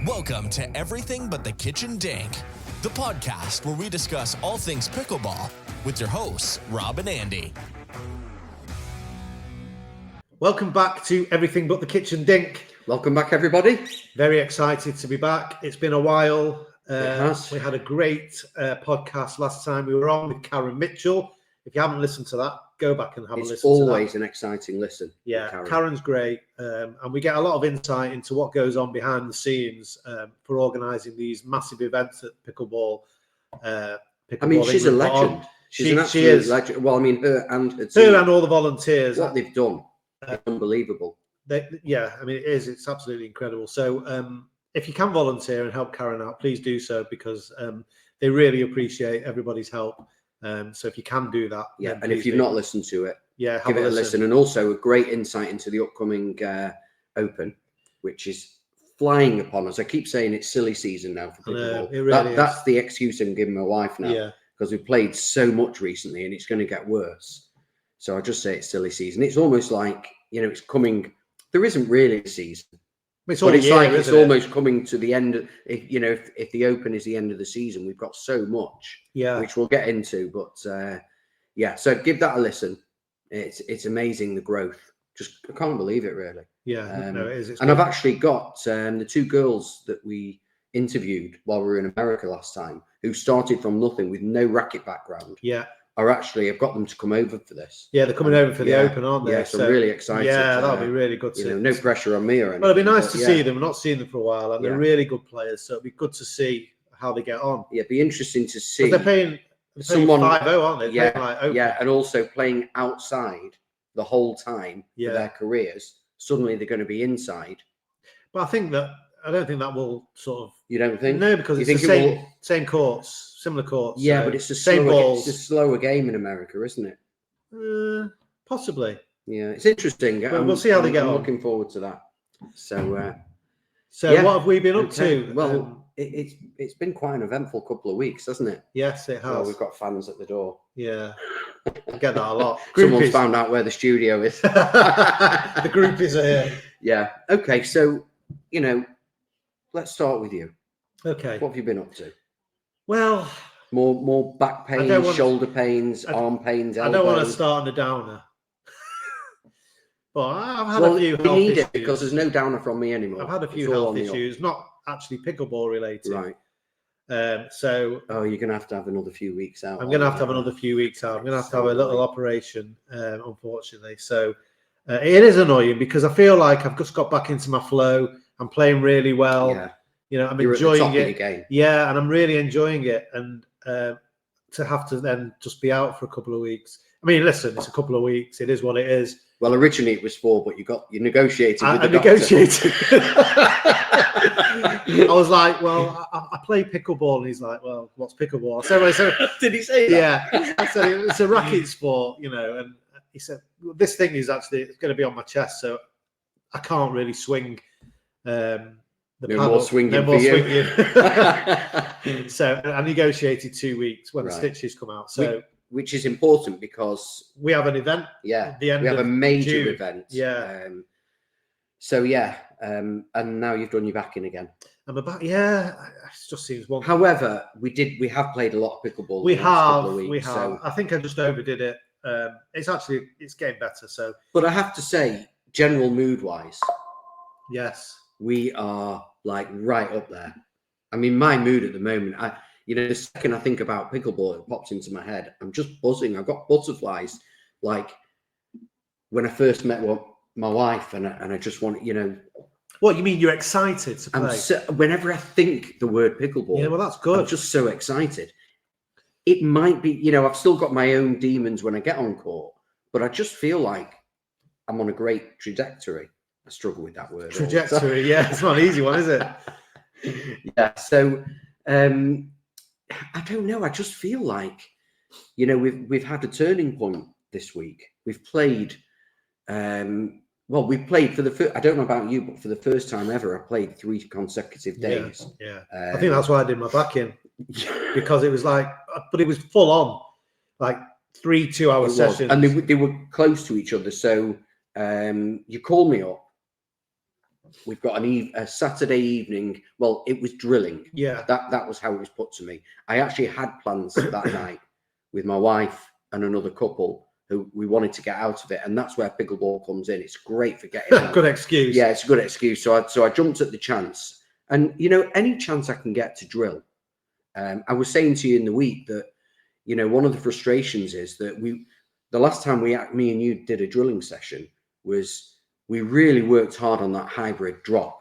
Welcome to Everything But the Kitchen Dink, the podcast where we discuss all things pickleball with your hosts, Rob and Andy. Welcome back to Everything But the Kitchen Dink. Welcome back, everybody. Very excited to be back. It's been a while. It has. We had a great podcast last time we were on with Karen Mitchell. If you haven't listened to that, go back and have a listen to that. It's always an exciting listen. Yeah, Karen's great. And we get a lot of insight into what goes on behind the scenes for organising these massive events at Pickleball. She's a legend. She's an absolute legend. Well, her and her team. Her and all the volunteers. What they've done is unbelievable. It is. It's absolutely incredible. So if you can volunteer and help Karen out, please do so because they really appreciate everybody's help. So if you can do that. Yeah, and if you've not listened to it, give it a listen. And also a great insight into the upcoming Open, which is flying upon us. I keep saying it's silly season now for pickleball. It really is. That's the excuse I'm giving my wife now because we've played so much recently and it's going to get worse. So I just say it's silly season. It's almost like, it's coming. There isn't really a season. It's almost coming to the end. If the Open is the end of the season, we've got so much, which we'll get into. But so give that a listen. It's amazing the growth. I can't believe it, really. Yeah, it is. And I've actually got the two girls that we interviewed while we were in America last time, who started from nothing with no racket background. Yeah. I've got them to come over for this. Yeah, they're coming over for the Open, aren't they? Yeah, so I'm really excited. Yeah, that'll be really good. No pressure on me or anything. Well, it'd be nice to see them. We've not seen them for a while, and they're really good players. So it'd be good to see how they get on. Yeah, it'd be interesting to see. They're paying someone 5-0, aren't they? Yeah, and also playing outside the whole time for their careers. Suddenly they're going to be inside. But I don't think that will sort of. You don't think? No, because it's the same courts, similar courts. Yeah, but it's the same balls. It's a slower game in America, isn't it? Possibly. Yeah, it's interesting. We'll see how they get on. I'm looking forward to that. So what have we been up to? Well, it's been quite an eventful couple of weeks, hasn't it? Yes, it has. Well, we've got fans at the door. Yeah, I get that a lot. Someone's found out where the studio is. The groupies are here. Yeah. Okay. So let's start with you. Okay. What have you been up to? Well, more back pains, shoulder pains, arm pains. I don't want to start on a downer. But I've had a few health issues. Because there's no downer from me anymore. I've had a few health issues, not actually pickleball related. Right. So you're going to have another few weeks out. I'm going to have another few weeks out. I'm going to have a little operation, unfortunately. So it is annoying because I feel like I've just got back into my flow. I'm playing really well. Yeah. I'm You're enjoying at the top it. Of your game. Yeah, and I'm really enjoying it. And to have to then just be out for a couple of weeks. I mean, listen, it's a couple of weeks. It is what it is. Well, originally it was 4, but you negotiated with the doctor. Negotiated. I was like, well, I play pickleball, and he's like, well, what's pickleball? I said, did he say that? Yeah, I said it's a racket sport, and he said this thing is actually going to be on my chest, so I can't really swing. The more swinging for you. So I negotiated 2 weeks when the stitches come out. So. Which is important because we have an event. Yeah, we have a major event. Yeah. And now you've done your back in again. I'm about. Yeah, it just seems one. However, we have played a lot of pickleball. We have. So. I think I just overdid it. It's getting better. So, but I have to say, general mood wise, yes, we are like right up there. I mean, my mood at the moment, the second I think about pickleball, it pops into my head. I'm just buzzing. I've got butterflies. Like when I first met my wife, and I just want, What you mean? You're excited to play? Whenever I think the word pickleball, yeah, well, that's good. I'm just so excited. It might be, I've still got my own demons when I get on court, but I just feel like I'm on a great trajectory. I struggle with that word. Trajectory, yeah, it's not an easy one, is it? Yeah. So. I don't know. I just feel like, we've had a turning point this week. We've played, we've played for the first, I don't know about you, but for the first time ever, I played 3 consecutive days. Yeah. I think that's why I did my back in because it was but it was full on, like 3 2-hour sessions. And they were close to each other. So you call me up we've got a Saturday evening. Well, it was drilling. Yeah. That was how it was put to me. I actually had plans that night with my wife and another couple who we wanted to get out of it, and that's where pickleball comes in. It's great for getting out. Good excuse. Yeah, it's a good excuse. So I jumped at the chance, and any chance I can get to drill. I was saying to you in the week that one of the frustrations is that the last time me and you did a drilling session was we really worked hard on that hybrid drop,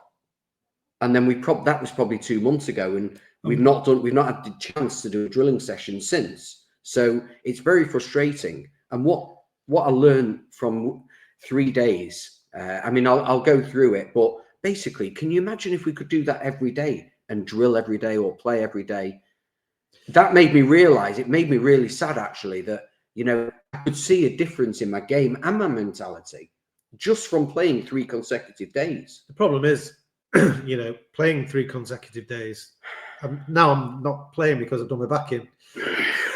and then that was probably 2 months ago, and we've not had the chance to do a drilling session since. So it's very frustrating. And what I learned from 3 days, I'll go through it, but basically, can you imagine if we could do that every day and drill every day or play every day? That made me realize, it made me really sad actually, that I could see a difference in my game and my mentality just from playing 3 consecutive days. The problem is, playing 3 consecutive days. Now I'm not playing because I've done my back in.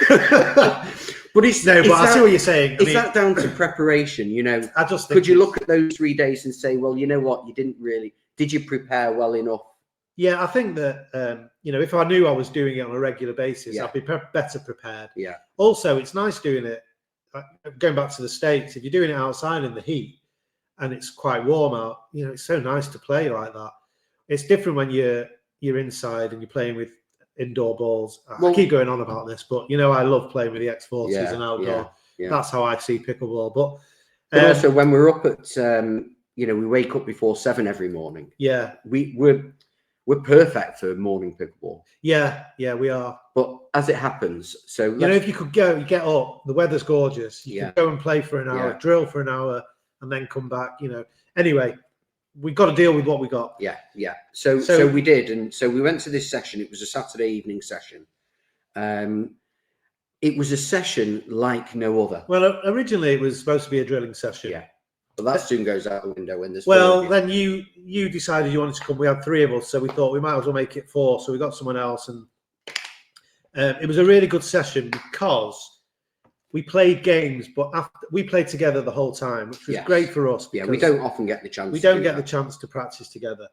But I see what you're saying. Is that down to preparation? I just think could you look at those 3 days and say, well, you know what, you didn't really. Did you prepare well enough? Yeah, I think that if I knew I was doing it on a regular basis, I'd be better prepared. Yeah. Also, it's nice doing it. Going back to the States, if you're doing it outside in the heat and it's quite warm out, it's so nice to play like that. It's different when you're inside and you're playing with indoor balls. I keep going on about this, but I love playing with the X40s and outdoor. Yeah. That's how I see pickleball. But also when we're up at, we wake up before 7 every morning. Yeah, we're perfect for morning pickleball. Yeah, we are. But as it happens, so if you could go, you get up, the weather's gorgeous. You can go and play for an hour, drill for an hour, and then come back. Anyway, we've got to deal with what we got. Yeah. So we did, and so we went to this session. It was a Saturday evening session. It was a session like no other. Well, originally it was supposed to be a drilling session. Yeah. But that soon goes out the window when there's. Well, then you decided you wanted to come. We had 3 of us, so we thought we might as well make it 4. So we got someone else, and it was a really good session because we played games, but we played together the whole time, which was great for us. Yeah, we don't often get the chance. We don't get the chance to practice together.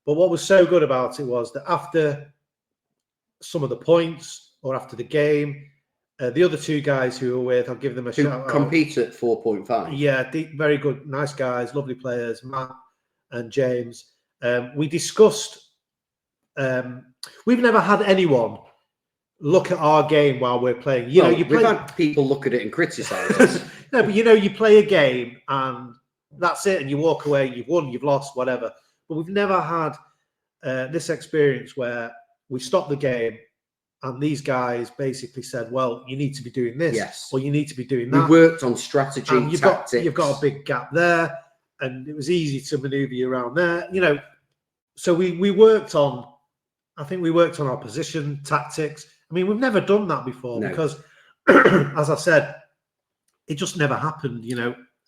But what was so good about it was that after some of the points or after the game, the other 2 guys who were with, I'll give them a shout out. Compete at 4.5. Yeah, very good, nice guys, lovely players, Matt and James. We discussed. We've never had anyone look at our game while we're playing. We've had people look at it and criticise us. No, but you play a game and that's it, and you walk away. You've won, you've lost, whatever. But we've never had this experience where we stopped the game. And these guys basically said, well, you need to be doing this, or you need to be doing that. We worked on strategy, and you've got a big gap there, and it was easy to maneuver you around there. So we worked on, I think we worked on our position, tactics. I mean, we've never done that before because, as I said, it just never happened,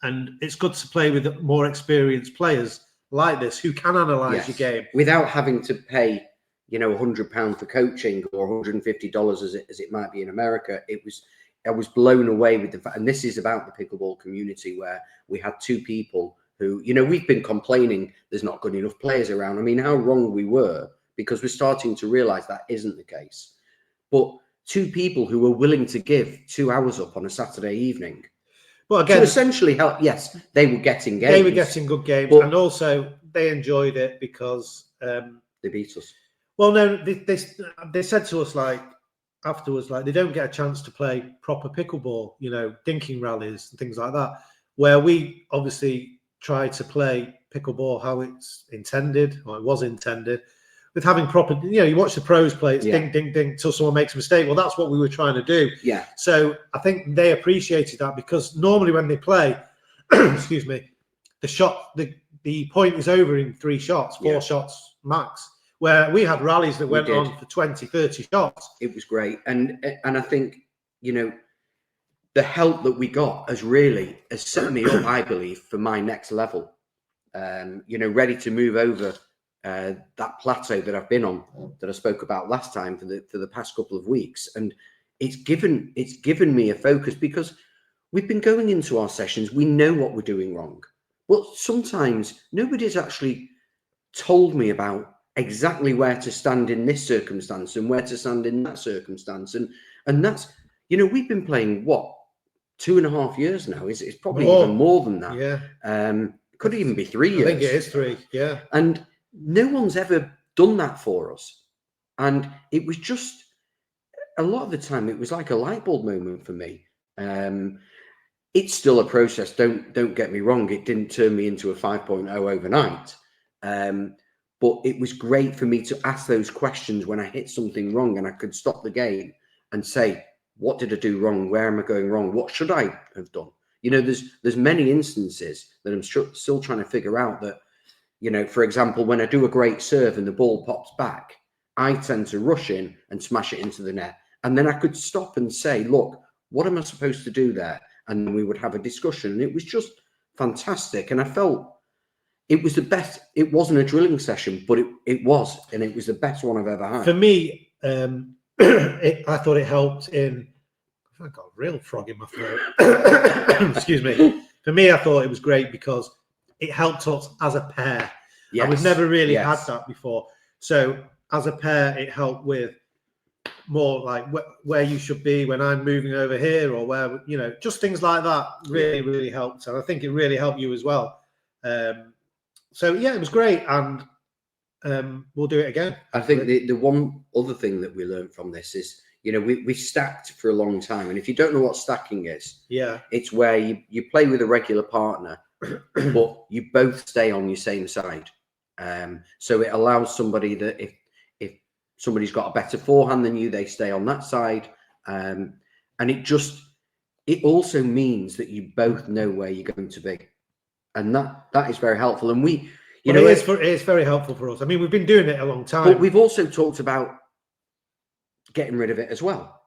and it's good to play with more experienced players like this who can analyse your game. Without having to pay £100 for coaching or $150 as it might be in America. I was blown away with the fact, and this is about the pickleball community where we had 2 people who, we've been complaining there's not good enough players around. I mean, how wrong we were, because we're starting to realize that isn't the case. But 2 people who were willing to give 2 hours up on a Saturday evening. Well, again, to essentially help. Yes, they were getting games. They were getting good games, and also they enjoyed it because they beat us. Well, no, they said to us afterwards, they don't get a chance to play proper pickleball, dinking rallies and things like that, where we obviously try to play pickleball how it's intended, or it was intended, with having proper, you watch the pros play, it's ding, ding, ding, till someone makes a mistake. Well, that's what we were trying to do. Yeah. So I think they appreciated that because normally when they play, excuse me, the point is over in 3 shots, 4 shots max. Where we had rallies that went on for 20, 30 shots. It was great. And I think, the help that we got has set me up, I believe, for my next level. Ready to move over that plateau that I've been on, that I spoke about last time for the past couple of weeks. And it's given me a focus because we've been going into our sessions. We know what we're doing wrong. But sometimes nobody's actually told me about exactly where to stand in this circumstance and where to stand in that circumstance. And that's, you know, we've been playing what, 2.5 years now. It's probably even more than that. Yeah. Could even be 3 years. I think it is 3. Yeah. And no one's ever done that for us. And it was just, a lot of the time, it was like a light bulb moment for me. It's still a process. Don't get me wrong. It didn't turn me into a 5.0 overnight. But it was great for me to ask those questions when I hit something wrong, and I could stop the game and say, what did I do wrong? Where am I going wrong? What should I have done? You know, there's many instances that I'm still trying to figure out that, you know, for example, when I do a great serve and the ball pops back, I tend to rush in and smash it into the net. And then I could stop and say, look, what am I supposed to do there? And then we would have a discussion. And it was just fantastic. And I felt it was the best. It wasn't a drilling session, but it was. And it was the best one I've ever had. For me, I thought it helped in. I got a real frog in my throat. Excuse me. For me, I thought it was great because it helped us as a pair. Yes. And we've never really had that before. So as a pair, it helped with more like where you should be when I'm moving over here, or where, you know, just things like that really helped. And I think it really helped you as well. So yeah, it was great. And we'll do it again. I think the one other thing that we learned from this is, you know, we stacked for a long time. And if you don't know what stacking is, it's where you play with a regular partner, but you both stay on your same side. So it allows somebody that if somebody's got a better forehand than you, they stay on that side. And it also means that you both know where you're going to be. And that is very helpful. And it is very helpful for us. I mean, we've been doing it a long time. But we've also talked about getting rid of it as well.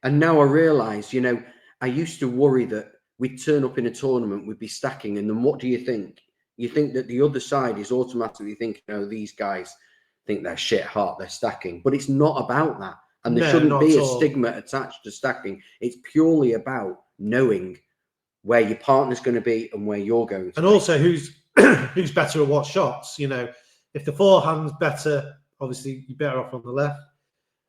And now I realise, you know, I used to worry that we'd turn up in a tournament, we'd be stacking, and then what do you think? You think that the other side is automatically thinking, oh, these guys think they're shit hot, they're stacking. But it's not about that. And there shouldn't be a stigma attached to stacking. It's purely about knowing where your partner's going to be and where you're going to be. And also who's better at what shots. You know, if the forehand's better, obviously you're better off on the left.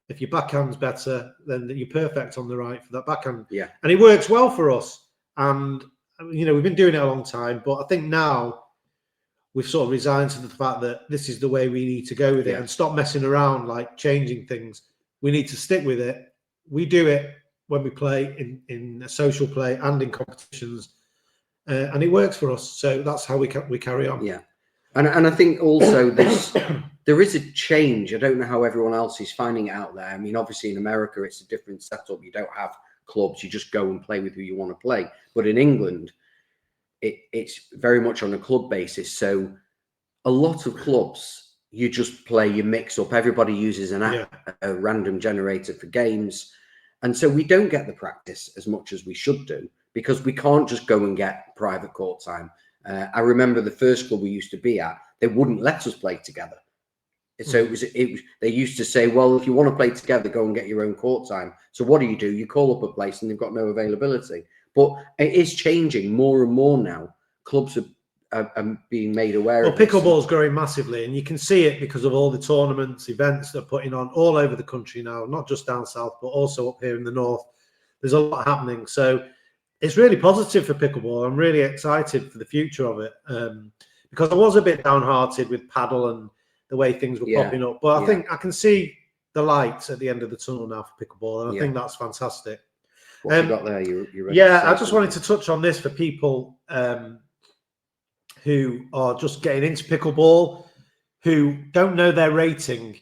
If your backhand's better, then you're perfect on the right for that backhand. Yeah. And it works well for us. And, you know, we've been doing it a long time, but I think now we've sort of resigned to the fact that this is the way we need to go with it and stop messing around, like changing things. We need to stick with it. We do it when we play in social play and in competitions, and it works for us. So that's how we carry on. Yeah. And I think also there is a change. I don't know how everyone else is finding it out there. I mean, obviously in America, it's a different setup. You don't have clubs. You just go and play with who you want to play. But in England, it's very much on a club basis. So a lot of clubs, you just play, you mix up. Everybody uses an app, a random generator for games. And so we don't get the practice as much as we should do because we can't just go and get private court time. I remember the first club we used to be at, they wouldn't let us play together. So they used to say, well, if you want to play together, go and get your own court time. So what do? You call up a place and they've got no availability. But it is changing more and more now. Clubs are being made aware of this. Pickleball is growing massively, and you can see it because of all the tournaments, events they're putting on all over the country now, not just down south, but also up here in the north. There's a lot happening. So it's really positive for pickleball. I'm really excited for the future of it because I was a bit downhearted with paddle and the way things were popping up. But I think I can see the light at the end of the tunnel now for pickleball, and I think that's fantastic. What you got there? You ready? I just wanted to touch on this for people who are just getting into pickleball, who don't know their rating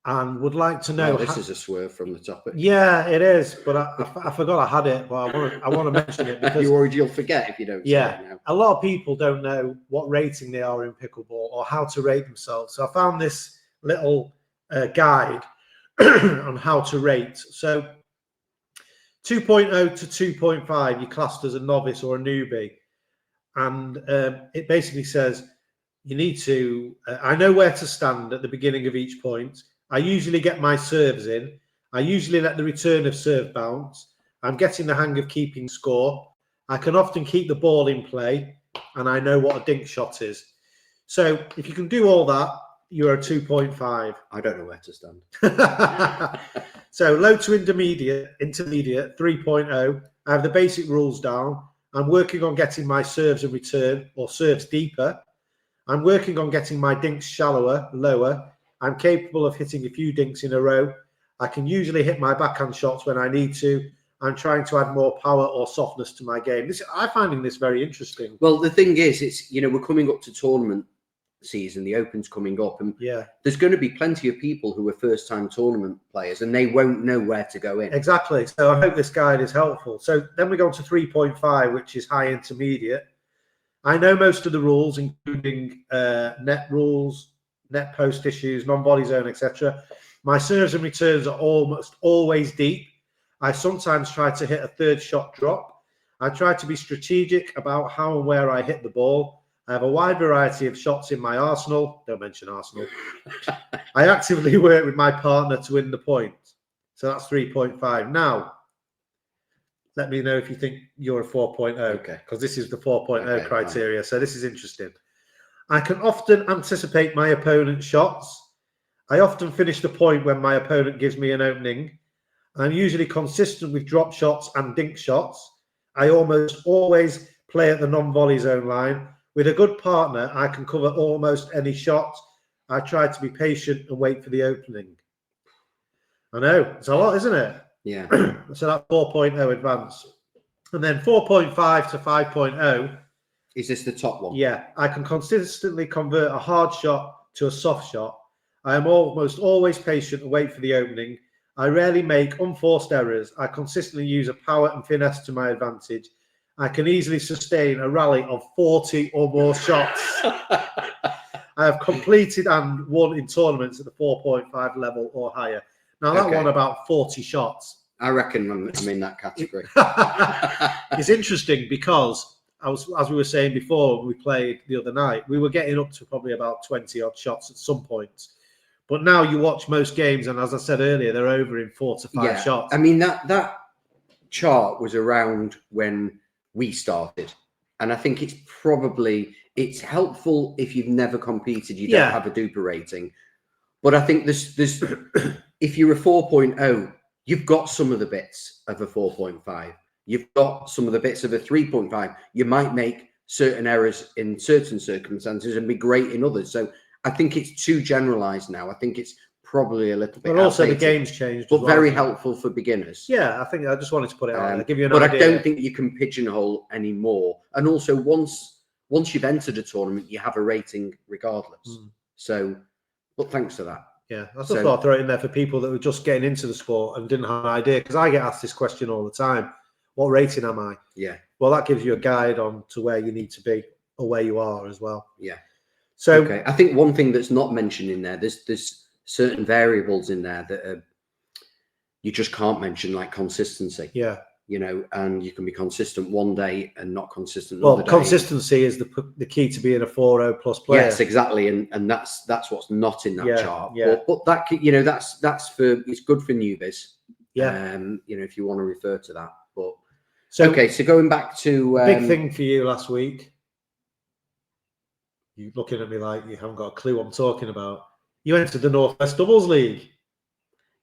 and would like to know. This is a swerve from the topic. Yeah, it is, but I forgot I had it, but I want to mention it because you're worried you'll forget if you don't. Yeah, say it now. A lot of people don't know what rating they are in pickleball or how to rate themselves. So I found this little guide on how to rate. So 2.0 to 2.5, you're classed as a novice or a newbie. And it basically says you need to, I know where to stand at the beginning of each point. I usually get my serves in. I usually let the return of serve bounce. I'm getting the hang of keeping score. I can often keep the ball in play. And I know what a dink shot is. So if you can do all that, you're a 2.5. I don't know where to stand. So low to intermediate, 3.0. I have the basic rules down. I'm working on getting my serves and return, or serves deeper. I'm working on getting my dinks shallower, lower. I'm capable of hitting a few dinks in a row. I can usually hit my backhand shots when I need to. I'm trying to add more power or softness to my game. I'm finding this very interesting. Well, the thing is, it's, you know, we're coming up to tournament season, the Open's coming up, and there's going to be plenty of people who are first-time tournament players, and they won't know where to go in. Exactly. So I hope this guide is helpful. So then we go on to 3.5, which is high intermediate. I know most of the rules, including net rules, net post issues, non-body zone, etc. My serves and returns are almost always deep. I sometimes try to hit a third shot drop. I try to be strategic about how and where I hit the ball. I have a wide variety of shots in my arsenal. Don't mention Arsenal. I actively work with my partner to win the point. So that's 3.5. Now, let me know if you think you're a 4.0. Okay. Because this is the 4.0 criteria. Fine. So this is interesting. I can often anticipate my opponent's shots. I often finish the point when my opponent gives me an opening. I'm usually consistent with drop shots and dink shots. I almost always play at the non-volley zone line. With a good partner, I can cover almost any shot. I try to be patient and wait for the opening. I know, it's a lot, isn't it? Yeah. So that's 4.0 advance. And then 4.5 to 5.0. Is this the top one? Yeah. I can consistently convert a hard shot to a soft shot. I am almost always patient and wait for the opening. I rarely make unforced errors. I consistently use a power and finesse to my advantage. I can easily sustain a rally of 40 or more shots. I have completed and won in tournaments at the 4.5 level or higher. Now, that one about 40 shots. I reckon I'm in that category. It's interesting because, as we were saying before, when we played the other night, we were getting up to probably about 20 odd shots at some points. But now you watch most games, and as I said earlier, they're over in 4 to 5 shots. I mean, that chart was around when we started. And I think it's helpful if you've never competed, you don't have a duper rating. But I think there's if you're a 4.0, you've got some of the bits of a 4.5. You've got some of the bits of a 3.5. You might make certain errors in certain circumstances and be great in others. So I think it's too generalized now. I think it's probably a little bit But also outdated, the game's changed. But very helpful for beginners. Yeah, I think I just wanted to put it out there, give you an idea. But I don't think you can pigeonhole anymore. And also, once you've entered a tournament, you have a rating regardless. So, but thanks for that. Yeah, I just thought I'd throw it in there for people that were just getting into the sport and didn't have an idea. Because I get asked this question all the time. What rating am I? Yeah. Well, that gives you a guide on to where you need to be or where you are as well. Yeah. So I think one thing that's not mentioned in there, there's certain variables in there that you just can't mention, like consistency. Yeah. You know, and you can be consistent one day and not consistent another day. Consistency is the key to being a 4.0 plus player. Yes, exactly, and that's what's not in that chart. Yeah. But that, you know, that's it's good for newbies. Yeah. You know, if you want to refer to that. But so going back to big thing for you last week. You're looking at me like you haven't got a clue what I'm talking about. You entered the Northwest Doubles League.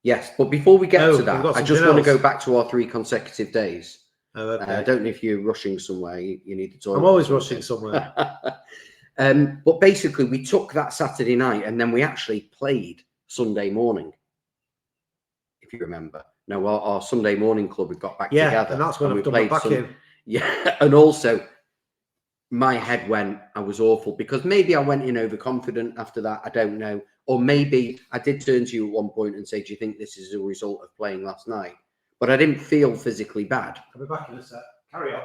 Yes, but before we get to that, I just want to go back to our 3 consecutive days. Oh, okay. I don't know if you're rushing somewhere. You need to talk. I'm always rushing somewhere. But basically, we took that Saturday night and then we actually played Sunday morning. If you remember. No, our Sunday morning club, we got back together. And that's when I've done my back in. Yeah, and also my head went, I was awful because maybe I went in overconfident after that. I don't know. Or maybe I did turn to you at one point and say, do you think this is a result of playing last night? But I didn't feel physically bad. I'll be back in a sec. Carry on.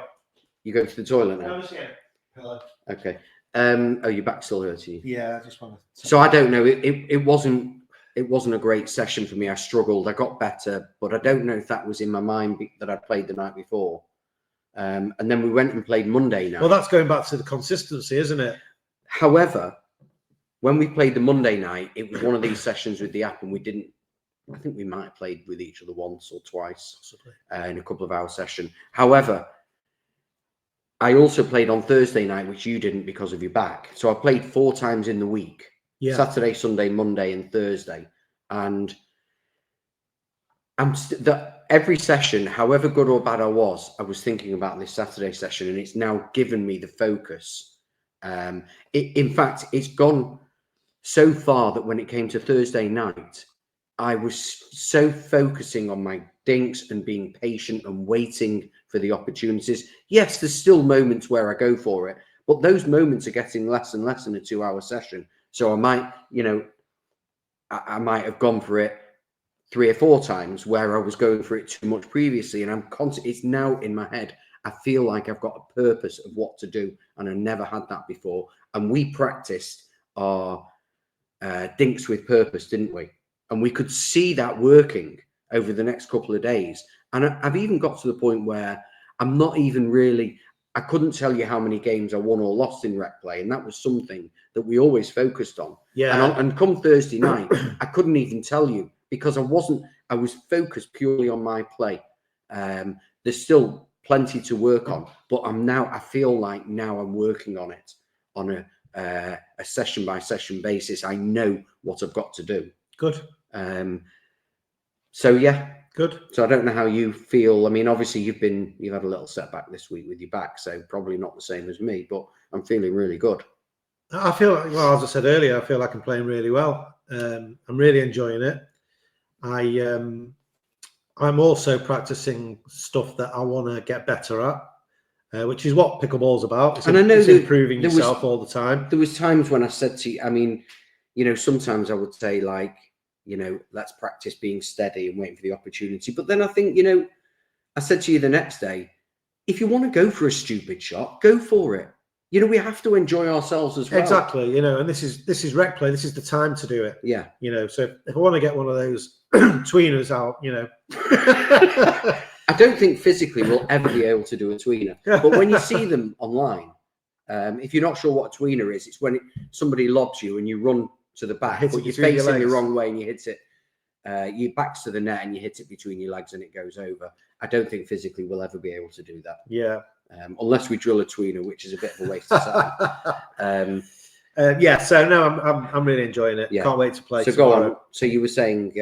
You go to the toilet now? No, I'm just getting a pillow. Okay. Oh, your back still hurting you? Yeah, I just want to... So I don't know. It wasn't a great session for me. I struggled. I got better, but I don't know if that was in my mind that I played the night before. And then we went and played Monday night. Well, that's going back to the consistency, isn't it? However, when we played the Monday night, it was one of these sessions with the app, and we didn't. I think we might have played with each other once or twice in a couple of hour session. However, I also played on Thursday night, which you didn't because of your back. So I played 4 times in the week, Saturday, Sunday, Monday, and Thursday. And every session, however good or bad I was thinking about this Saturday session, and it's now given me the focus. In fact, it's gone so far that when it came to Thursday night, I was so focusing on my dinks and being patient and waiting for the opportunities. Yes, there's still moments where I go for it, but those moments are getting less and less in a 2-hour session. So I might, I might have gone for it 3 or 4 times where I was going for it too much previously, and it's now in my head. I feel like I've got a purpose of what to do, and I never had that before. And we practiced our dinks with purpose, didn't we? And we could see that working over the next couple of days. And I've even got to the point where I'm not even really, I couldn't tell you how many games I won or lost in rec play. And that was something that we always focused on. Yeah. And come Thursday night, I couldn't even tell you because I was focused purely on my play. There's still plenty to work on, but I feel like now I'm working on it on a session by session basis. I know what I've got to do. Good. So yeah, good. So I don't know how you feel. I mean, obviously you've had a little setback this week with your back, so probably not the same as me, but I'm feeling really good. I feel like, well, as I said earlier, I feel like I'm playing really well. I'm really enjoying it. I'm also practicing stuff that I want to get better at, which is what pickleball's about. And I know it's improving yourself all the time. There was times when I said to you, I mean, sometimes I would say like, let's practice being steady and waiting for the opportunity. But then I think, I said to you the next day, if you want to go for a stupid shot, go for it. We have to enjoy ourselves as well. Exactly. And this is rec play. This is the time to do it. Yeah. So if I want to get one of those tweeners out, I don't think physically we'll ever be able to do a tweener. But when you see them online, if you're not sure what a tweener is, it's when somebody lobs you and you run to the back, but you're facing the wrong way and you hit it. Your back's to the net and you hit it between your legs and it goes over. I don't think physically we'll ever be able to do that. Yeah. Unless we drill a tweener, which is a bit of a waste of time. So no, I'm really enjoying it. Yeah. Can't wait to play. So tomorrow. Go on. So you were saying,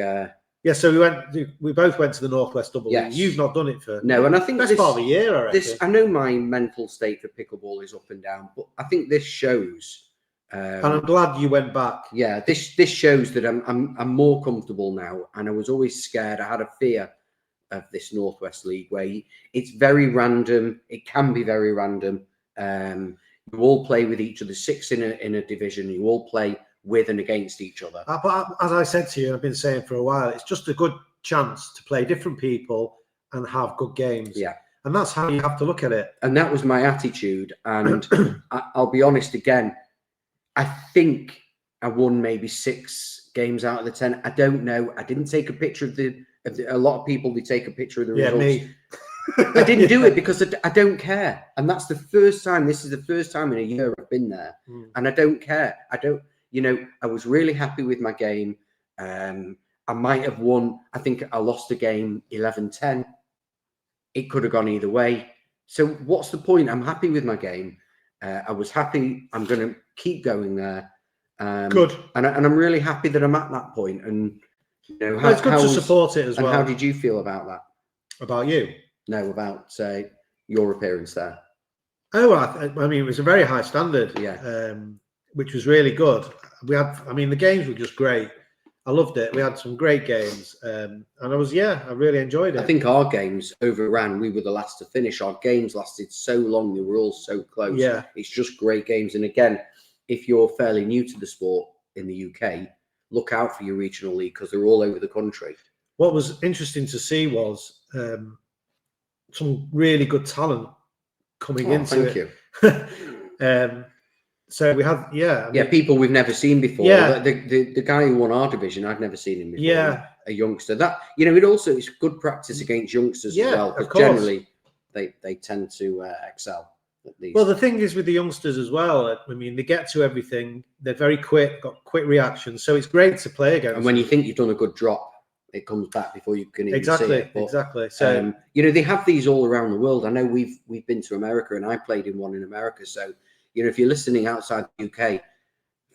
so we both went to the Northwest Double. Yes. You've not done it for no, and I think best part of the year. I reckon. I know my mental state for pickleball is up and down, but I think this shows. And I'm glad you went back. Yeah, this shows that I'm more comfortable now, and I was always scared. I had a fear of this Northwest League where it's very random. It can be very random. You all play with each other, 6 in a division. You all play with and against each other. But as I said to you, and I've been saying for a while, it's just a good chance to play different people and have good games. Yeah. And that's how you have to look at it. And that was my attitude. And I'll be honest again, I think I won maybe 6 games out of the 10. I don't know. I didn't take a picture of a lot of people. They take a picture of the results. Me. I didn't do it because I don't care. And that's the first time. This is the first time in a year I've been there. And I don't care. I was really happy with my game. I might have won. I think I lost a game 11-10. It could have gone either way. So what's the point? I'm happy with my game. I was happy. I'm going to keep going there. Good. And I'm really happy that I'm at that point. And it's good to support it as well. And how did you feel about that? About you? No, about your appearance there. Oh, I mean, it was a very high standard. Yeah. Which was really good. The games were just great. I loved it. We had some great games, and I really enjoyed it. I think our games overran. We were the last to finish. Our games lasted so long; they were all so close. Yeah, it's just great games. And again, if you're fairly new to the sport in the UK, look out for your regional league because they're all over the country. What was interesting to see was some really good talent coming into it. Thank you. So we had, people we've never seen before. Yeah. The guy who won our division, I'd never seen him before. Yeah. A youngster. That, it's good practice against youngsters as well. Because generally they tend to excel at these. Well, the thing is with the youngsters as well, they get to everything. They're very quick, got quick reactions. So it's great to play against. And when you think you've done a good drop, it comes back before you can even exactly, see it. But, exactly. So you know, they have these all around the world. I know we've been to America, and I played in one in America. So, you know, if you're listening outside the UK,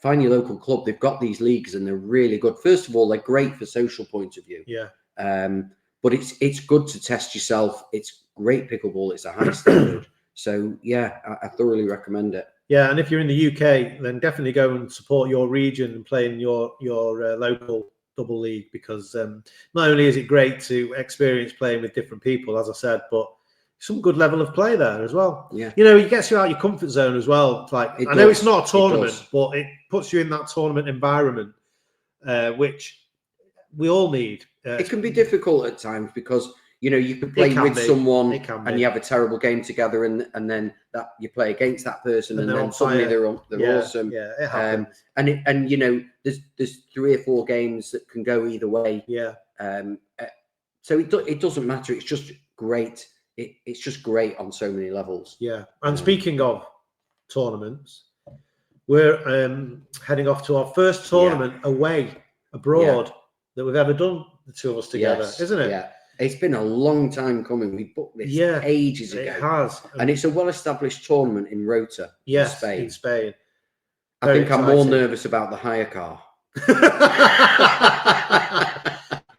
find your local club. They've got these leagues, and they're really good. First of all, they're great for social point of view. Yeah. But it's good to test yourself. It's great pickleball. It's a high standard. So yeah, I thoroughly recommend it. Yeah, and if you're in the UK, then definitely go and support your region and play in your local double league, because not only is it great to experience playing with different people, as I said, but some good level of play there as well. Yeah, you know, it gets you out of your comfort zone as well. Like, I know it's not a tournament, but it puts you in that tournament environment, which we all need. It can be difficult at times because, you know, you could play with someone and you have a terrible game together, and then that you play against that person, and then suddenly they're awesome. Yeah, it happens. And you know, there's 3 or 4 games that can go either way. Yeah. So it doesn't matter. It's just great. It's just great on so many levels. Yeah. And speaking of tournaments, we're heading off to our first tournament away abroad that we've ever done, the two of us together, isn't it? Yeah. It's been a long time coming. We booked this ages ago. It has. And it's a well-established tournament in Rota, in Spain. I think I'm more nervous about the hire car.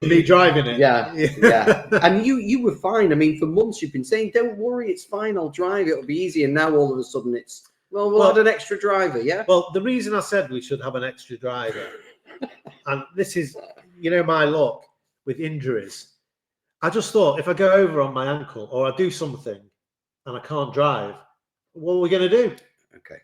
Me driving it. Yeah. And you were fine. I mean, for months you've been saying, don't worry, it's fine, I'll drive, it'll be easy. And now all of a sudden it's, we'll add an extra driver, Well, the reason I said we should have an extra driver, and this is, you know, my luck with injuries. I just thought, if I go over on my ankle or I do something and I can't drive, what are we going to do? Okay,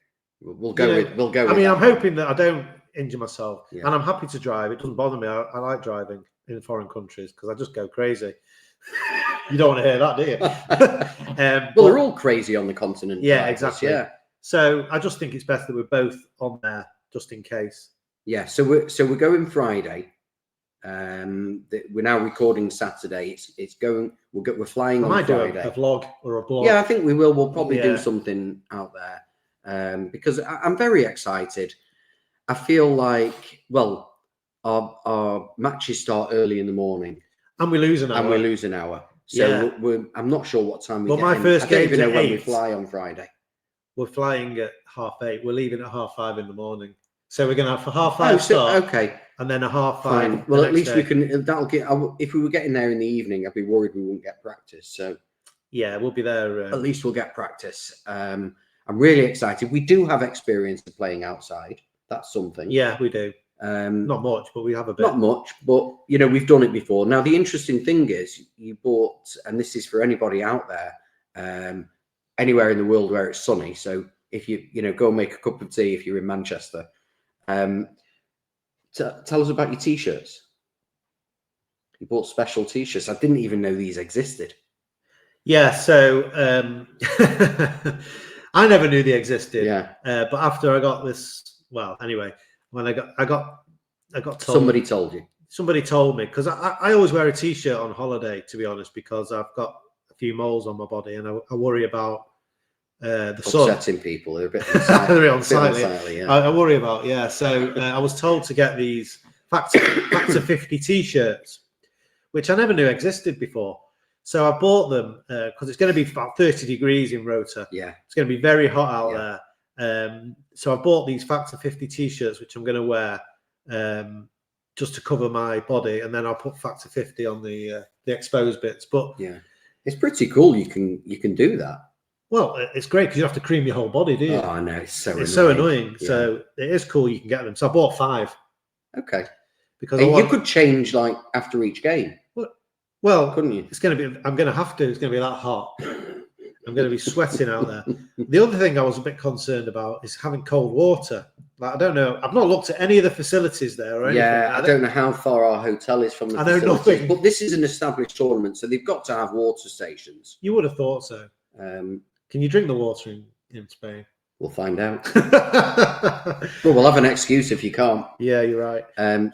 we'll go with. I mean, I'm hoping that I don't injure myself, and I'm happy to drive. It doesn't bother me. I like driving in foreign countries because I just go crazy. You don't want to hear that, do you? Well, they're all crazy on the continent. Yeah, exactly. Yeah. So I just think it's best that we're both on there just in case. Yeah. So we're going Friday. We're now recording Saturday. It's going. We're flying on Friday. Do a vlog or a blog. Yeah, I think we will. We'll probably do something out there because I'm very excited. I feel like, well, our matches start early in the morning, and we lose an hour. So I'm not sure what time we get. My first game. I don't even know when we fly on Friday. We're flying at 8:30. We're leaving at 5:30 in the morning. So we're going to have for 5:30 start. Okay. And then 5:30. Well, at least we can. That'll get. If we were getting there in the evening, I'd be worried we wouldn't get practice. So yeah, we'll be there. At least we'll get practice. I'm really excited. We do have experience of playing outside. That's something. Yeah, we do. Not much, but we have a bit. Not much, but you know, we've done it before. Now, the interesting thing is, you bought, and this is for anybody out there, anywhere in the world where it's sunny. So if you go and make a cup of tea if you're in Manchester. Tell us about your t-shirts. You bought special t-shirts. I didn't even know these existed. Yeah, so I never knew they existed. Yeah. But after I got this, well, anyway, when I got told. Somebody told you. Somebody told me, because I always wear a t-shirt on holiday, to be honest, because I've got a few moles on my body and I worry about the sun. Upsetting people. They're a bit unsightly. Yeah. I worry about, So I was told to get these Factor 50 t-shirts, which I never knew existed before. So I bought them because it's going to be about 30 degrees in Rota. Yeah. It's going to be very hot out there. So I bought these Factor 50 t-shirts, which I'm going to wear just to cover my body, and then I'll put Factor 50 on the exposed bits. But yeah, it's pretty cool. You can do that. Well, it's great because you have to cream your whole body, do you? Oh, I know. It's so annoying. Yeah. So it is cool. You can get them. So I bought 5. Okay. Because you could change like after each game. Well, couldn't you? It's going to be. I'm going to have to. It's going to be that hot. I'm going to be sweating out there. The other thing I was a bit concerned about is having cold water. Like, I don't know. I've not looked at any of the facilities there or anything. Yeah, I don't know how far our hotel is from the facilities. I know nothing. But this is an established tournament, so they've got to have water stations. You would have thought so. Can you drink the water in Spain? We'll find out. Well, we'll have an excuse if you can't. Yeah, you're right.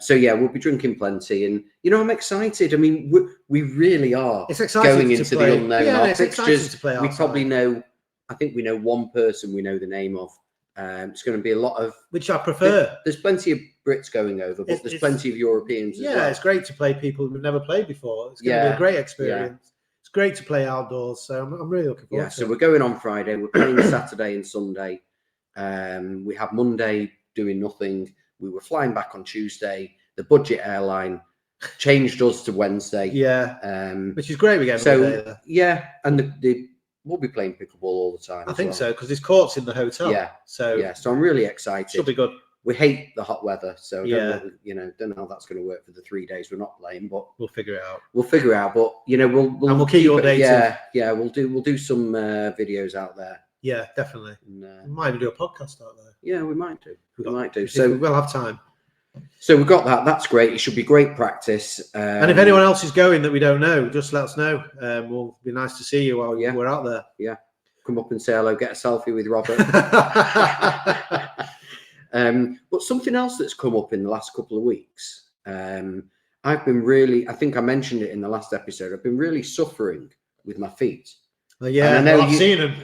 So yeah, we'll be drinking plenty, and I'm excited. I mean, we really are. It's exciting going into the unknown. Yeah, our it's fixtures, to play we probably know. I think we know one person we know the name of. It's going to be a lot of, which I prefer. There's plenty of Brits going over, but there's plenty of Europeans as well. Yeah, it's great to play people who've never played before. It's going to be a great experience. Yeah. It's great to play outdoors, so I'm really looking forward to it. So we're going on Friday. We're playing Saturday and Sunday. We have Monday doing nothing. We were flying back on Tuesday. The budget airline changed us to Wednesday. Yeah, which is great. We get a day there. Yeah, and we'll be playing pickleball all the time. I think so, because there's courts in the hotel. Yeah, so I'm really excited. Should be good. We hate the hot weather, so don't know how that's going to work for the 3 days we're not playing, but we'll figure it out. But we'll keep you updated. Yeah, we'll do some videos out there. Yeah, definitely. And, we might even do a podcast out there. Yeah, we might do. So we'll have time. So we've got that. That's great. It should be great practice. And if anyone else is going that we don't know, just let us know. We'll be nice to see you while we're out there. Yeah, come up and say hello. Get a selfie with Robert. But something else that's come up in the last couple of weeks. I've been really, I think I mentioned it in the last episode, I've been really suffering with my feet. Yeah, I've seen them.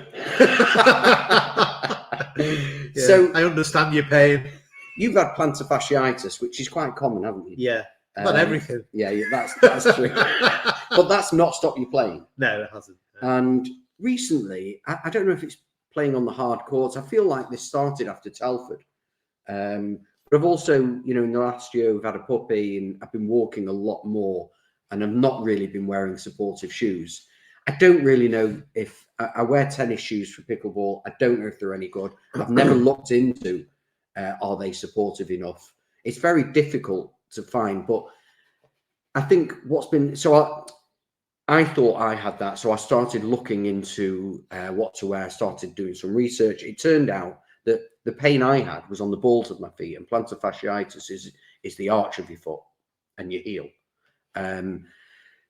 So I understand your pain. You've had plantar fasciitis, which is quite common, haven't you? Yeah, not everything. Yeah, that's true. But that's not stopped you playing. No, it hasn't. And recently, I don't know if it's playing on the hard courts. I feel like this started after Telford. But I've also, in the last year, we've had a puppy and I've been walking a lot more and I've not really been wearing supportive shoes. I don't really know if I wear tennis shoes for pickleball. I don't know if they're any good. I've never looked into are they supportive enough. It's very difficult to find, but I think what's been I thought I had that, so I started looking into what to wear. I started doing some research. It turned out that the pain I had was on the balls of my feet, and plantar fasciitis is the arch of your foot and your heel.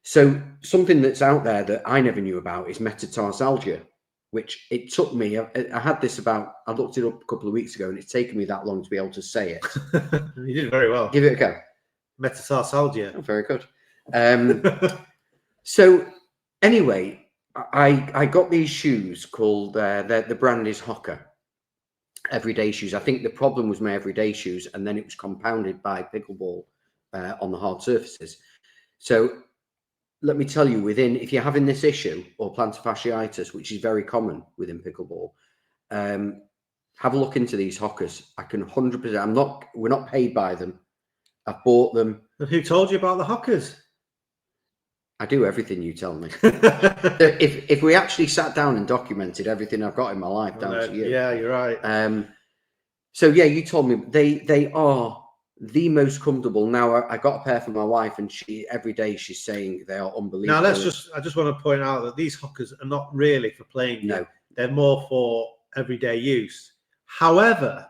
So something that's out there that I never knew about is metatarsalgia, which it took me. I had this I looked it up a couple of weeks ago, and it's taken me that long to be able to say it. You did very well. Give it a go. Metatarsalgia. Oh, very good. So anyway, I got these shoes called the brand is Hoka. Everyday shoes. I think the problem was my everyday shoes, and then it was compounded by pickleball on the hard surfaces. So let me tell you, if you're having this issue or plantar fasciitis, which is very common within pickleball, have a look into these Hokas. I can 100%. We're not paid by them. I've bought them. And who told you about the Hokas? I do everything you tell me. if we actually sat down and documented everything I've got in my life down to you. Yeah, you're right. So yeah, you told me they are the most comfortable. Now I got a pair for my wife, and every day she's saying they are unbelievable. Now I just want to point out that these Hokas are not really for playing. No, they're more for everyday use. However,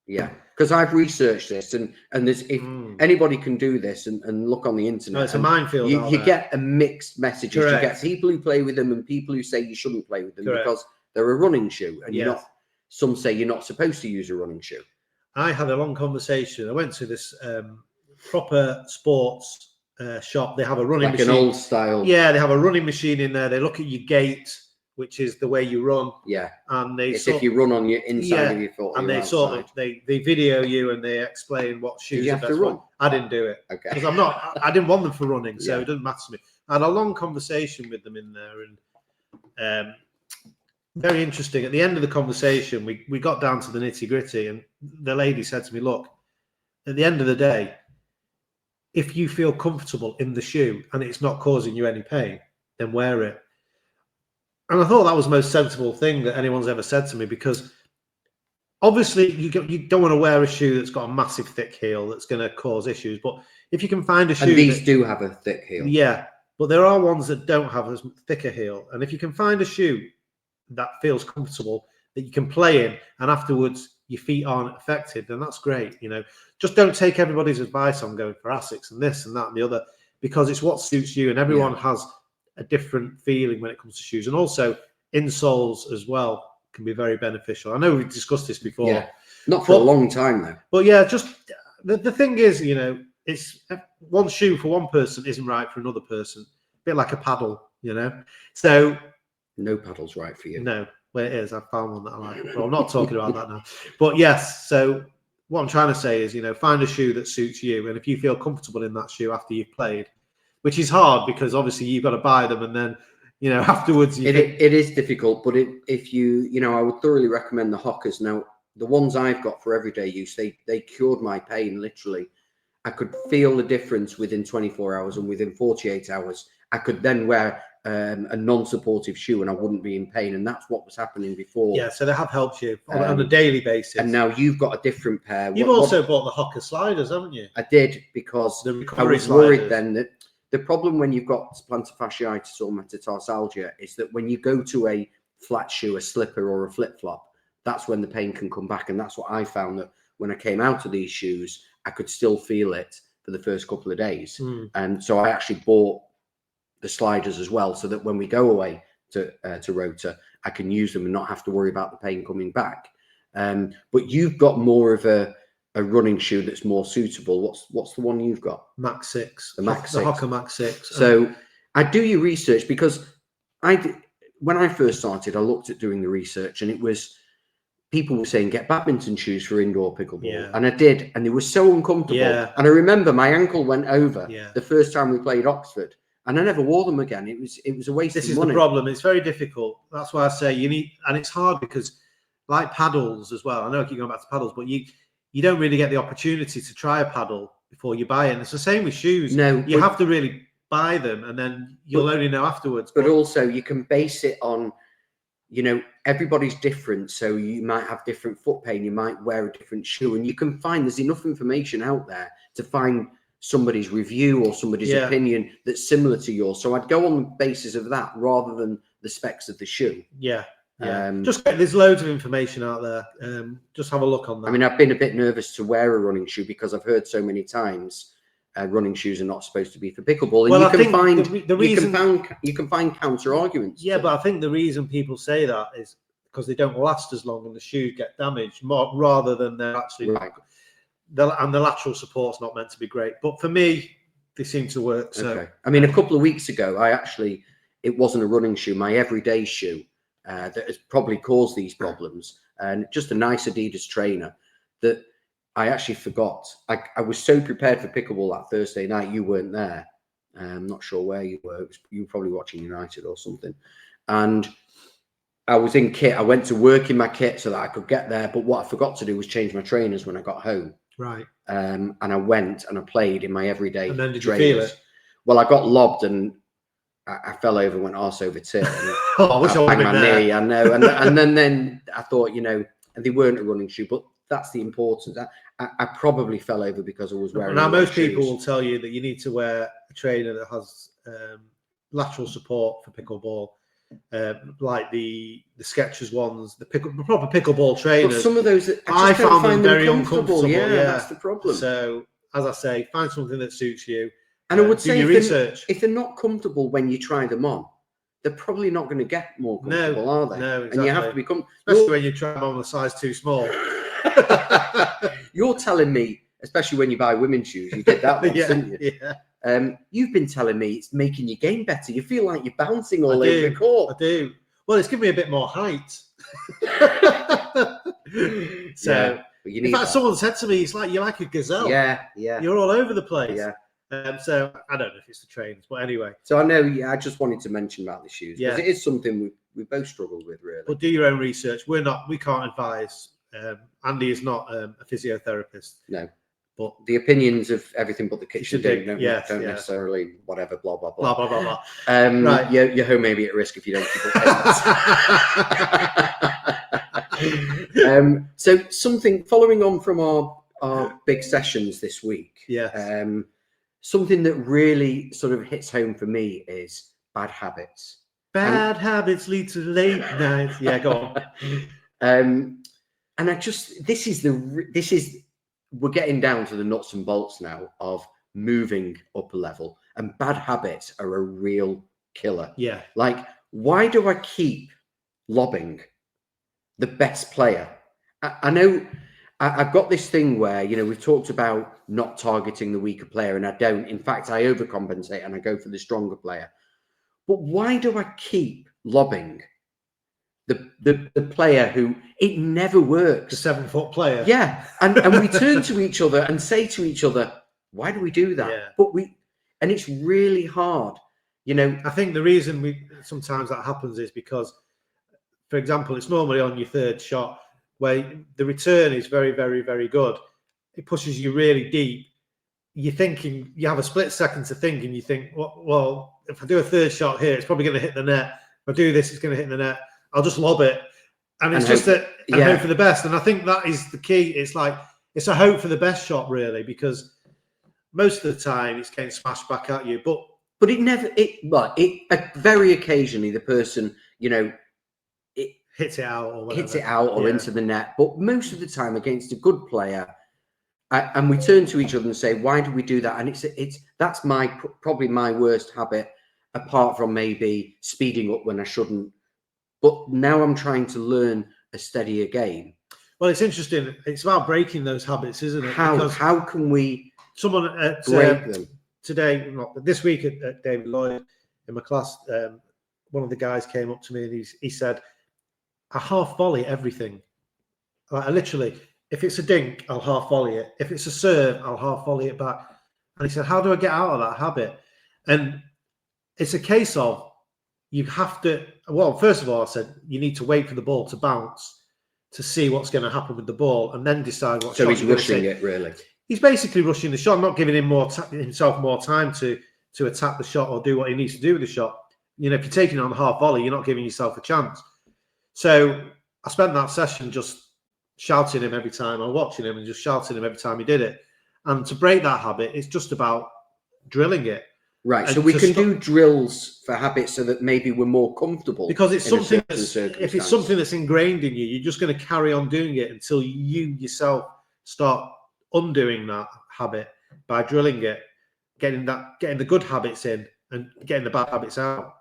yeah, because I've researched this, and there's if anybody can do this and look on the internet. No, it's a minefield. You get a mixed message. You Correct. get people who play with them and people who say you shouldn't play with them. Correct. Because they're a running shoe, and you're not. Some say you're not supposed to use a running shoe. I had a long conversation. I went to this proper sports shop. They have a running machine. Like an old style. Yeah, they have a running machine in there. They look at your gait, which is the way you run. Yeah. And it's if you run on your inside of your foot. And they they video you and they explain what shoes. Did you have to run? I didn't do it. Okay. Because I didn't want them for running, so it doesn't matter to me. I had a long conversation with them in there, and very interesting. At the end of the conversation, we got down to the nitty-gritty, and the lady said to me, look, at the end of the day, if you feel comfortable in the shoe and it's not causing you any pain, then wear it. And I thought that was the most sensible thing that anyone's ever said to me, because obviously you don't want to wear a shoe that's got a massive thick heel that's going to cause issues. But if you can find a shoe... And these do have a thick heel. Yeah, but there are ones that don't have as thick a heel. And if you can find a shoe that feels comfortable, that you can play in, and afterwards your feet aren't affected, then that's great. Just don't take everybody's advice on going for Asics and this and that and the other, because it's what suits you, and everyone has a different feeling when it comes to shoes. And also insoles as well can be very beneficial. I know we've discussed this before. Yeah, not for a long time though. But yeah, just the thing is, it's one shoe for one person isn't right for another person. A bit like a paddle, So no paddle's right for you. No. Well, it is. I found one that I like. But I'm not talking about that now. But yes, so what I'm trying to say is, find a shoe that suits you. And if you feel comfortable in that shoe after you've played, which is hard because obviously you've got to buy them and then, afterwards it is difficult. But if you, I would thoroughly recommend the Hockers. Now, the ones I've got for everyday use, they cured my pain, literally. I could feel the difference within 24 hours, and within 48 hours, I could then wear a non-supportive shoe and I wouldn't be in pain. And that's what was happening before. Yeah, so they have helped you on a daily basis. And now you've got a different pair. You've also bought the Hocker sliders, haven't you? I did, because I was worried then that the problem when you've got plantar fasciitis or metatarsalgia is that when you go to a flat shoe, a slipper or a flip-flop, that's when the pain can come back. And that's what I found, that when I came out of these shoes, I could still feel it for the first couple of days. And so I actually bought the sliders as well, so that when we go away to Rota, I can use them and not have to worry about the pain coming back. But you've got more of a running shoe that's more suitable. What's the one you've got? Max 6. The Max 6. The Hocker Max 6. So I do your research, because when I first started, I looked at doing the research, and it was people were saying get badminton shoes for indoor pickleball, and I did, and they were so uncomfortable. And I remember my ankle went over the first time we played Oxford, and I never wore them again. It was a waste of money. This is the problem. It's very difficult. That's why I say you need, and it's hard because, like paddles as well. I know I keep going back to paddles, but you don't really get the opportunity to try a paddle before you buy it. And it's the same with shoes. No, you have to really buy them, and then you'll only know afterwards. But also, you can base it on, everybody's different. So you might have different foot pain. You might wear a different shoe, and you can find there's enough information out there to find somebody's review or somebody's opinion that's similar to yours. So I'd go on the basis of that rather than the specs of the shoe. There's loads of information out there. Just have a look on that. I mean, I've been a bit nervous to wear a running shoe because I've heard so many times running shoes are not supposed to be for pickleball, and you can find counter arguments. Yeah, but I think the reason people say that is because they don't last as long and the shoes get damaged more, rather than they're actually and the lateral support's not meant to be great. But for me, they seem to work. So okay. I mean, a couple of weeks ago, it wasn't a running shoe, my everyday shoe that has probably caused these problems, and just a nice Adidas trainer that I actually forgot. I was so prepared for pickleball that Thursday night. You weren't there. I'm not sure where you were. You were probably watching United or something. And I was in kit. I went to work in my kit so that I could get there. But what I forgot to do was change my trainers when I got home. Right. And I went and I played in my everyday trainers. And then did trainers. You feel it? Well, I got lobbed and I fell over, went arse over tit. And I wish I banged my knee. I know. And then I thought, and they weren't a running shoe, but that's the importance. I probably fell over because I was wearing. Now, most people will tell you that you need to wear a trainer that has lateral support for pickleball, like the Skechers ones, the proper pickleball trainers. But some of those, I found them very uncomfortable. Yeah, that's the problem. So, as I say, find something that suits you. And I would say, if they're not comfortable when you try them on, they're probably not going to get more comfortable, are they? No, exactly. And you have to become, especially when you try them on a size too small. You're telling me, especially when you buy women's shoes, you did that once, didn't you? Yeah. You've been telling me it's making your game better. You feel like you're bouncing all over the court. I do. Well, it's giving me a bit more height. So, in fact, someone said to me, "It's like you're like a gazelle." Yeah. You're all over the place. Yeah. So I don't know if it's the trains, but anyway. So I know. I just wanted to mention about the shoes because it is something we both struggled with, really. But do your own research. We can't advise. Andy is not a physiotherapist. No. But the opinions of everything but the kitchen don't necessarily whatever, blah, blah, blah. Blah, blah, blah, blah. Right. Your home may be at risk if you don't keep up. So something following on from our big sessions this week. Yeah. Something that really sort of hits home for me is bad habits. Bad habits lead to late nights. Yeah, go on. And we're getting down to the nuts and bolts now of moving up a level, and bad habits are a real killer. Yeah. Like, why do I keep lobbing the best player? I know I've got this thing where, we've talked about not targeting the weaker player, and I don't. In fact, I overcompensate and I go for the stronger player. But why do I keep lobbing the player who it never works. The 7-foot player. Yeah. And we turn to each other and say to each other, why do we do that? Yeah. But and it's really hard. You know, I think the reason sometimes that happens is because, for example, it's normally on your third shot where the return is very, very, very good. It pushes you really deep. You're thinking, you have a split second to think, and you think, well, if I do a third shot here, it's probably going to hit the net. If I do this, it's going to hit the net. I'll just lob it. And it's just that I hope for the best. And I think that is the key. It's like, it's a hope for the best shot, really, because most of the time it's getting smashed back at you. But it never, very occasionally the person, you know, it hits it out or whatever. Hits it out or into the net. But most of the time against a good player, and we turn to each other and say, why do we do that? And that's probably my worst habit, apart from maybe speeding up when I shouldn't. But now I'm trying to learn a steadier game. Well, it's interesting. It's about breaking those habits, isn't it? How can we someone at break them? Today, this week at David Lloyd in my class, one of the guys came up to me and he said, I half volley everything. Like, I literally, if it's a dink, I'll half volley it. If it's a serve, I'll half volley it back. And he said, how do I get out of that habit? And it's a case of, you have to, well, first of all, I said, you need to wait for the ball to bounce to see what's going to happen with the ball and then decide what shot he's rushing it, really. He's basically rushing the shot, not giving him himself more time to attack the shot or do what he needs to do with the shot. You know, if you're taking it on half volley, you're not giving yourself a chance. So I spent that session just shouting him every time, or watching him and just shouting him every time he did it. And to break that habit, it's just about drilling it. Right, so we can do drills for habits so that maybe we're more comfortable. Because it's something if it's something that's ingrained in you, you're just going to carry on doing it until you yourself start undoing that habit by drilling it, getting the good habits in and getting the bad habits out.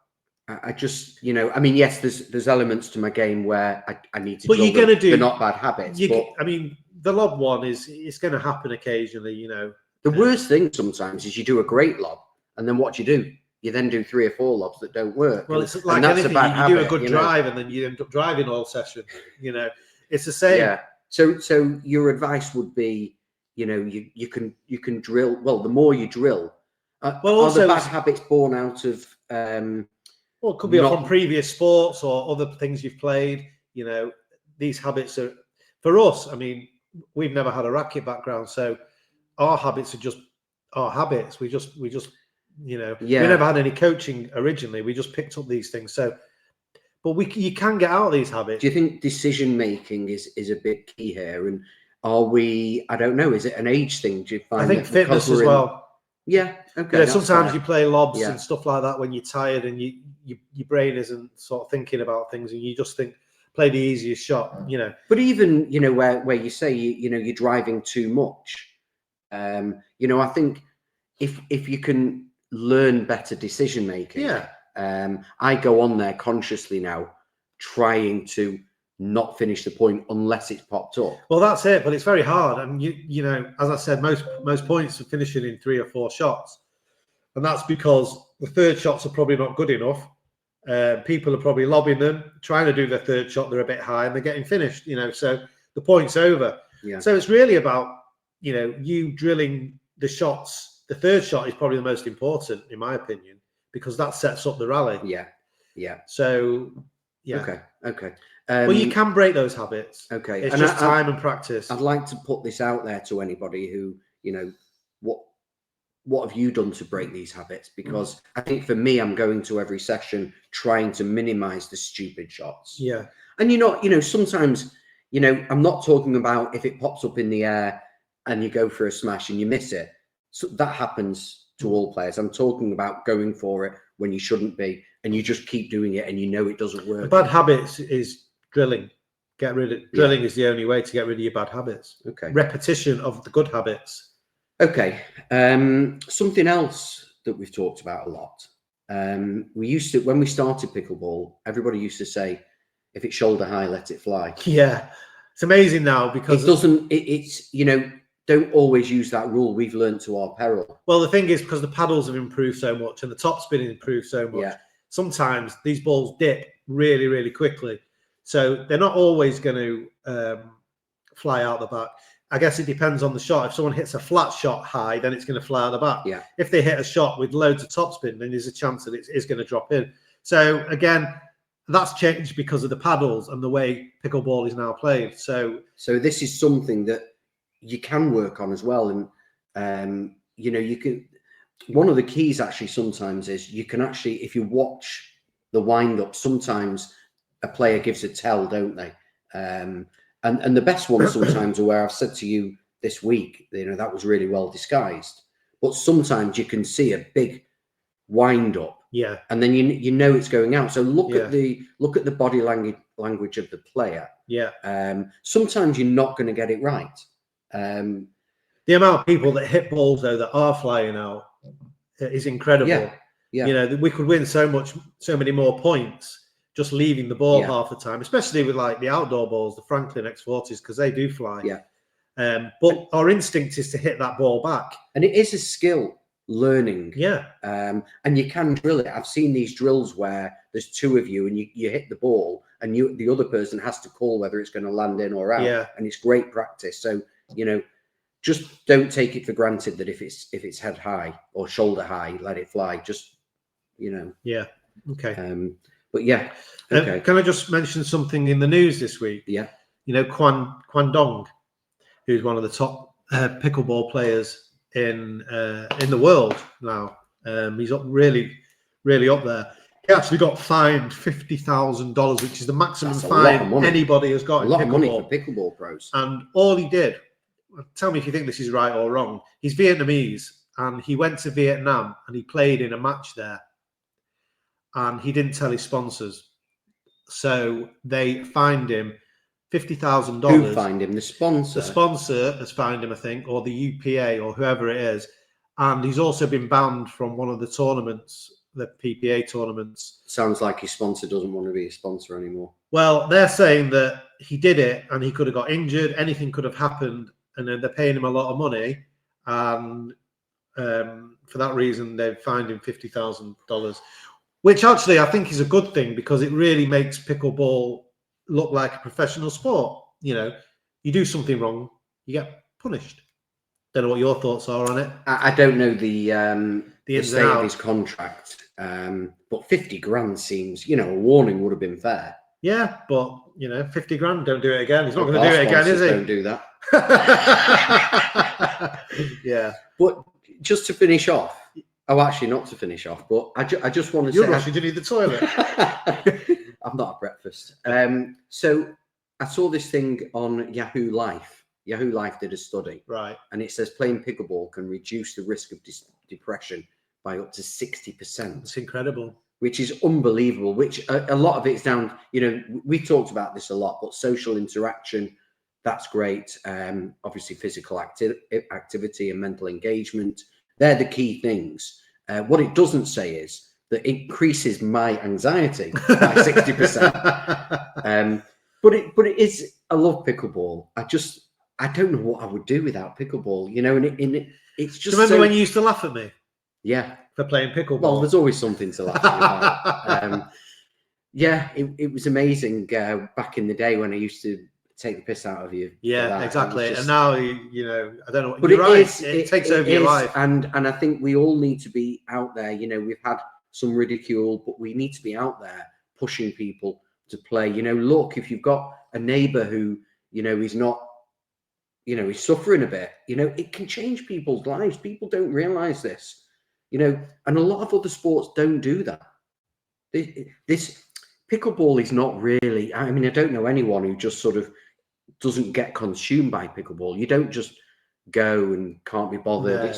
I just, you know, I mean, yes, there's elements to my game where I need to. But you're going to do. They're not bad habits. I mean, the lob one it's going to happen occasionally. You know, the worst thing sometimes is you do a great lob. And then what do? You then do 3 or 4 lobs that don't work. Well, it's like anything. You do a good drive and then you end up driving all session. You know, it's the same. Yeah. So your advice would be, you know, you can drill. Well, the more you drill, also, are the bad habits born out of? Well, it could be from previous sports or other things you've played. You know, these habits are for us. I mean, we've never had a racket background, so our habits are just our habits. We just. You know, we never had any coaching originally. We just picked up these things. So, but you can get out of these habits. Do you think decision making is a bit key here? And are we? I don't know. Is it an age thing? Do you find? I think fitness as well. Yeah. Okay. You know, sometimes you play lobs and stuff like that when you're tired and your brain isn't sort of thinking about things and you just think play the easiest shot. You know. But even where you say you're driving too much. I think if you can learn better decision making. I go on there consciously now, trying to not finish the point unless it's popped up. Well, that's it, but it's very hard. And you know, as I said, most points are finishing in 3 or 4 shots, and that's because the third shots are probably not good enough. People are probably lobbing them, trying to do their third shot. They're a bit high, and they're getting finished. You know, so the point's over. Yeah. So it's really about you drilling the shots. The third shot is probably the most important, in my opinion, because that sets up the rally. Yeah. So, yeah. Okay. Well, you can break those habits. Okay. It's just time and practice. I'd like to put this out there to anybody who, what have you done to break these habits? Because I think for me, I'm going to every session trying to minimize the stupid shots. Yeah. And sometimes, I'm not talking about if it pops up in the air and you go for a smash and you miss it. So that happens to all players. I'm talking about going for it when you shouldn't be, and you just keep doing it, and it doesn't work. The bad habits is drilling. Drilling is the only way to get rid of your bad habits. Okay. Repetition of the good habits. Okay. Something else that we've talked about a lot. We used to, when we started pickleball, everybody used to say, "If it's shoulder high, let it fly." Yeah, it's amazing now because it doesn't. It's don't always use that rule. We've learned to our peril. Well, the thing is, because the paddles have improved so much and the top spinning improved so much, sometimes these balls dip really, really quickly. So they're not always going to fly out the back. I guess it depends on the shot. If someone hits a flat shot high, then it's going to fly out the back. Yeah. If they hit a shot with loads of topspin, then there's a chance that it is going to drop in. So again, that's changed because of the paddles and the way pickleball is now played. So this is something that you can work on as well. And, you can, one of the keys actually sometimes is you can actually, if you watch the wind up, sometimes a player gives a tell, don't they? And the best ones sometimes are where I've said to you this week, that was really well disguised. But sometimes you can see a big wind up, and then you know it's going out. So look at the body language of the player. Sometimes you're not going to get it right. The amount of people that hit balls though that are flying out is incredible. We could win so many more points just leaving the ball half the time, especially with like the outdoor balls, the Franklin X40s, because they do fly. But our instinct is to hit that ball back, and it is a skill learning. And you can drill it. I've seen these drills where there's two of you and you hit the ball and the other person has to call whether it's going to land in or out. And it's great practice. So just don't take it for granted that if it's head high or shoulder high, let it fly. Just okay. But okay. Can I just mention something in the news this week? Quan Dong, who's one of the top pickleball players in the world now. He's up really up there. He actually got fined $50,000, which is the maximum fine anybody has got. A lot of money for pickleball pros. And all he did, tell me if you think this is right or wrong. He's Vietnamese, and he went to Vietnam and he played in a match there. And he didn't tell his sponsors, so they fined him $50,000. Who fined him? The sponsor. The sponsor has fined him, I think, or the UPA or whoever it is. And he's also been banned from one of the tournaments, the PPA tournaments. Sounds like his sponsor doesn't want to be a sponsor anymore. Well, they're saying that he did it and he could have got injured. Anything could have happened, and then they're paying him a lot of money. And for that reason, they've fined him $50,000. Which actually I think is a good thing, because it really makes pickleball look like a professional sport. You do something wrong, you get punished. Don't know what your thoughts are on it. I don't know the state of his contract, but 50 grand seems, a warning would have been fair. Yeah, but 50 grand, don't do it again. He's not going to do it again, is he? Don't do that. Yeah. But just to finish off. Oh, actually, not to finish off, but I just want to say... You're rushing to need the toilet. I'm not at breakfast. So I saw this thing on Yahoo Life. Yahoo Life did a study. Right. And it says playing pickleball can reduce the risk of depression by up to 60%. It's incredible. Which is unbelievable, which a lot of it's down... we talked about this a lot, but social interaction, that's great. Obviously, physical activity and mental engagement... They're the key things. What it doesn't say is that it increases my anxiety by 60%. But it is. I love pickleball. I don't know what I would do without pickleball. And it's just. Do you remember when you used to laugh at me? Yeah, for playing pickleball. Well, there's always something to laugh at you about. It was amazing back in the day when I used to take the piss out of you. Yeah, exactly. And now, I don't know. But it takes over your life. And I think we all need to be out there. We've had some ridicule, but we need to be out there pushing people to play. Look, if you've got a neighbor who, is not, he's suffering a bit, it can change people's lives. People don't realize this, and a lot of other sports don't do that. This pickleball is not really, I don't know anyone who just sort of doesn't get consumed by pickleball. You don't just go and can't be bothered. No.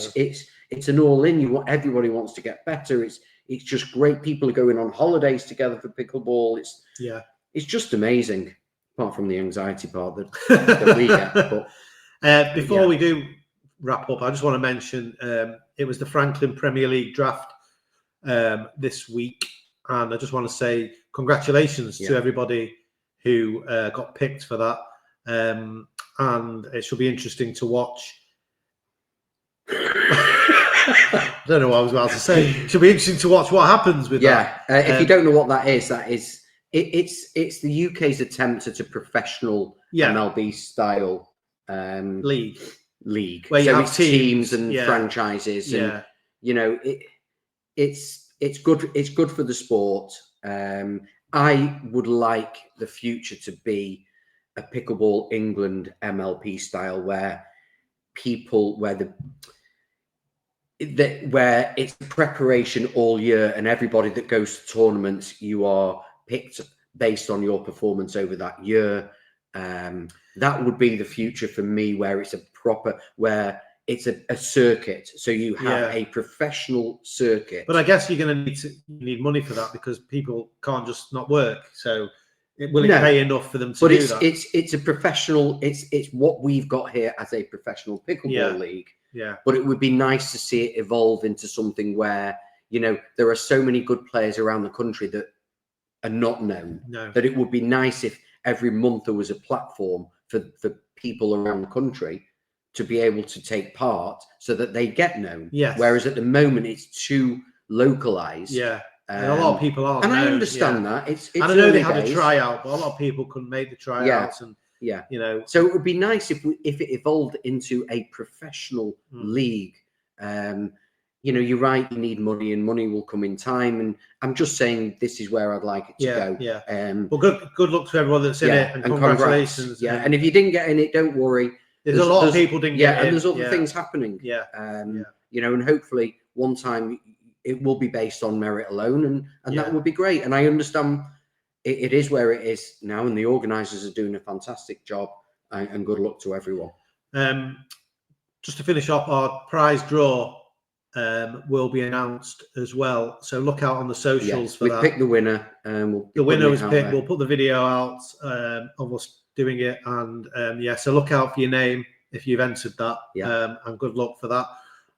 It's an all-in. Everybody wants to get better. It's just great. People are going on holidays together for pickleball. It's just amazing. Apart from the anxiety part that we get. But, before we do wrap up, I just want to mention it was the Franklin Premier League draft this week, and I just want to say congratulations to everybody who got picked for that. And it should be interesting to watch. I don't know what I was about to say. It should be interesting to watch what happens with that. If you don't know what that is it's the UK's attempt at a professional MLB style league where you have it's teams and franchises, and you know, it's good for the sport. I would like the future to be a Pickleball England MLP style where where it's preparation all year, and everybody that goes to tournaments, you are picked based on your performance over that year. That would be the future for me, where it's it's a circuit. So you have a professional circuit. But I guess you're going to need money for that, because people can't just not work. So will it pay enough for them to do that? But it's a professional. It's what we've got here as a professional pickleball league. Yeah. But it would be nice to see it evolve into something where, you know, there are so many good players around the country that are not known. No. That it would be nice if every month there was a platform for people around the country to be able to take part, so that they get known. Yes. Whereas at the moment it's too localized. Yeah. And a lot of people aren't. And I understand that. It's and I know they had a tryout, but a lot of people couldn't make the tryouts. And you know, so it would be nice if it evolved into a professional league. You know, you're right, you need money, and money will come in time. And I'm just saying, this is where I'd like it to go. Yeah. Well, good luck to everyone that's in it, and congratulations. Congrats. And if you didn't get in it, don't worry. There's a lot of people didn't get in. And there's other things happening. You know, and hopefully one time it will be based on merit alone, and that would be great. And I understand it is where it is now, and the organisers are doing a fantastic job. And good luck to everyone. Just to finish off, our prize draw will be announced as well. So look out on the socials for that. We picked the winner. The winner was picked. We'll put the video out of us doing it, and so look out for your name if you've entered that. And good luck for that.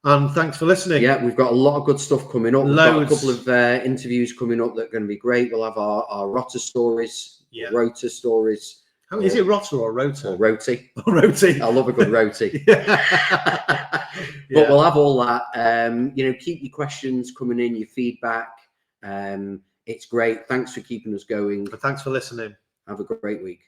And thanks for listening. Yeah, we've got a lot of good stuff coming up. We've got a couple of interviews coming up that are going to be great. We'll have our Rota stories, Rota stories. Is it Rota or Rota? Or Roti. Roti. I love a good Roti. But we'll have all that. You know, keep your questions coming in, your feedback. It's great. Thanks for keeping us going. And thanks for listening. Have a great week.